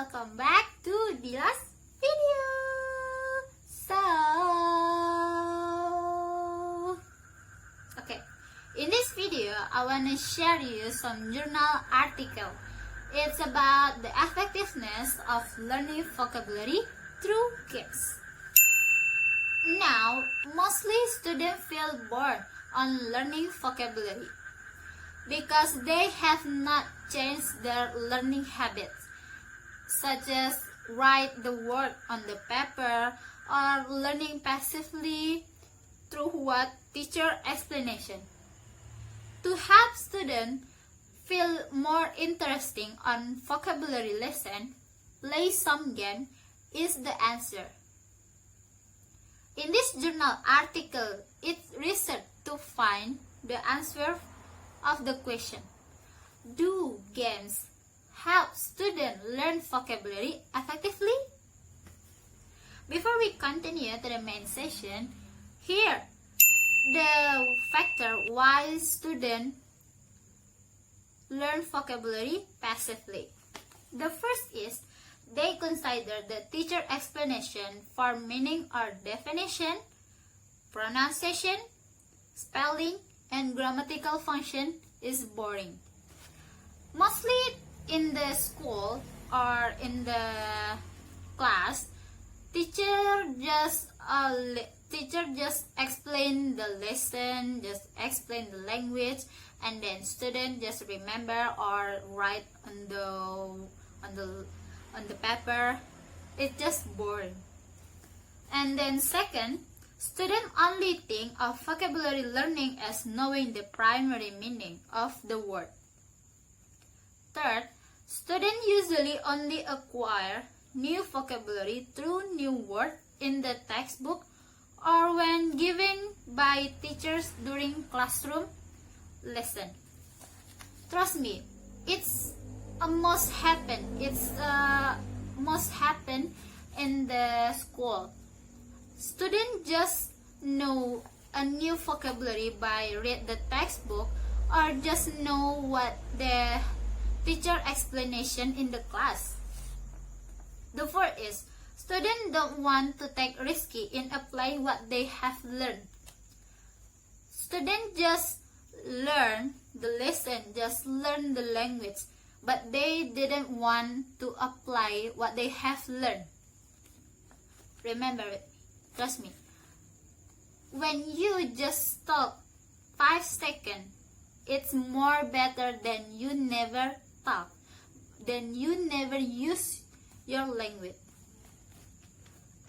welcome back to the last video. Okay, in this video I want to share you some journal article. It's about the effectiveness of learning vocabulary through games. Now, mostly students feel bored on learning vocabulary because they have not changed their learning habits, such as write the word on the paper or learning passively through what teacher explanation. To help students feel more interesting on vocabulary lesson, play some game is the answer. In this journal article, it's research to find the answer of the question: do games help students learn vocabulary effectively? Before we continue to the main session, here the factor why students learn vocabulary passively. The first is they consider the teacher explanation for meaning or definition, pronunciation, spelling, and grammatical function is boring. Mostly in the school or in the class, teacher just explain the lesson, just explain the language, and then student just remember or write on the paper. It's just boring. And then second, students only think of vocabulary learning as knowing the primary meaning of the word. Third, students usually only acquire new vocabulary through new words in the textbook or when given by teachers during classroom lesson. Trust me, it's must happen in the school. Students just know a new vocabulary by read the textbook or just know what the teacher explanation in the class. The fourth is students don't want to take risky in applying what they have learned. Students just learn the lesson, just learn the language, but they didn't want to apply what they have learned. Remember it. Trust me. When you just stop 5 seconds, it's more better than you never talk, than you never use your language.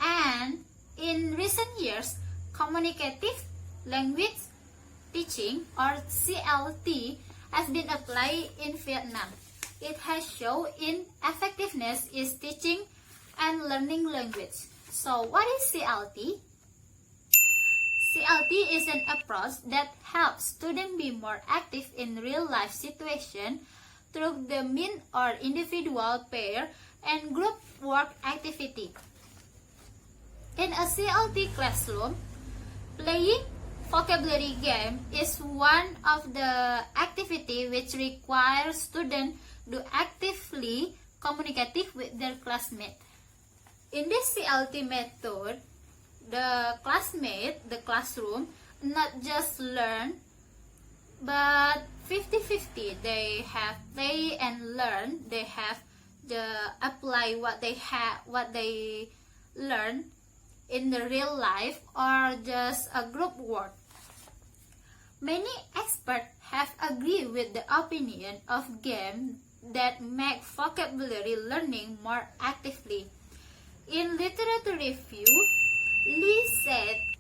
And in recent years, communicative language teaching or CLT has been applied in Vietnam. It has shown in effectiveness is teaching and learning language. So what is CLT? CLT is an approach that helps students be more active in real-life situations through the mean or individual, pair, and group work activity. In a CLT classroom, playing vocabulary game is one of the activities which requires students to actively communicate with their classmates. In this CLT method, the classroom, not just learn, but 50-50. They have play and learn. They have the apply what they learn in the real life or just a group work. Many experts have agreed with the opinion of games that make vocabulary learning more actively. In literature review,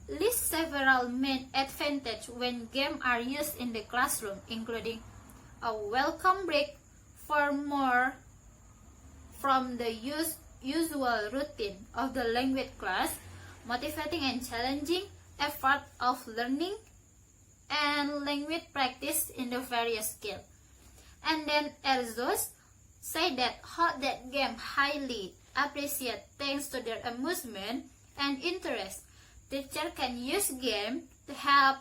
lists several main advantages when games are used in the classroom, including a welcome break for more from the usual routine of the language class, motivating and challenging effort of learning, and language practice in the various skills. And then Erzos say that game highly appreciate thanks to their amusement and interest. Teacher can use game to help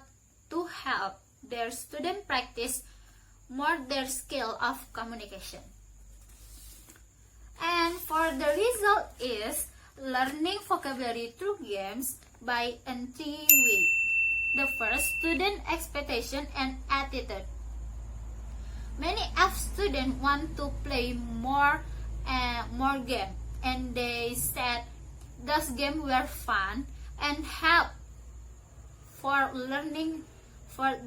their student practice more their skill of communication. And for the result is learning vocabulary through games by NTW. The first, student expectation and attitude. Many F students want to play more game, and they said those games were fun and help for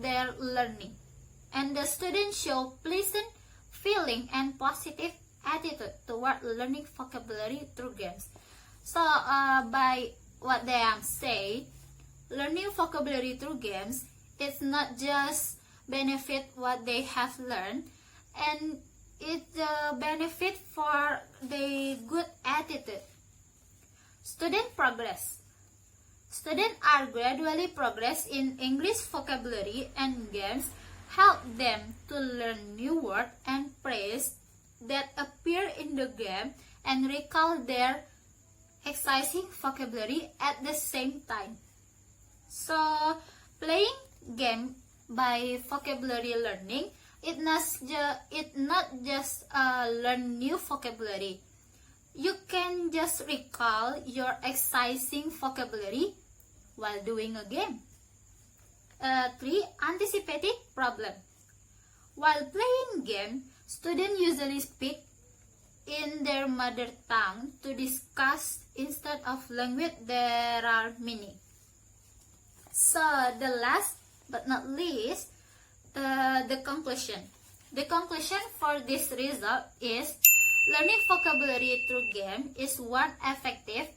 their learning. And the students show pleasant feeling and positive attitude toward learning vocabulary through games. So by what they say, learning vocabulary through games is not just benefit what they have learned, and it benefit for the good attitude. Student progress. Students are gradually progress in English vocabulary, and games help them to learn new words and phrases that appear in the game and recall their exciting vocabulary at the same time. So, playing game by vocabulary learning, it not just learn new vocabulary. You can just recall your exciting vocabulary while doing a game. 3. Anticipating problem. While playing game, students usually speak in their mother tongue to discuss instead of language there are meaning. So the last but not least, the conclusion. The conclusion for this result is learning vocabulary through game is one effective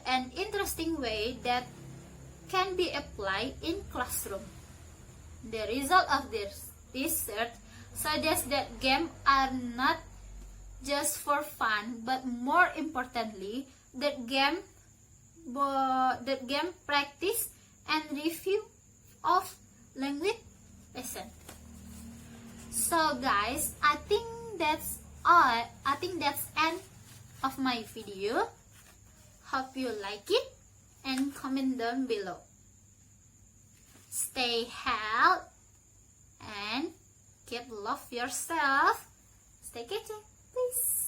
and interesting way that can be applied in classroom. The result of this research suggests that games are not just for fun, but more importantly, that game practice and review of language lesson. So guys, I think that's all. I think that's end of my video. Hope you like it and comment down below. Stay healthy and keep love yourself. Stay kitchen, please.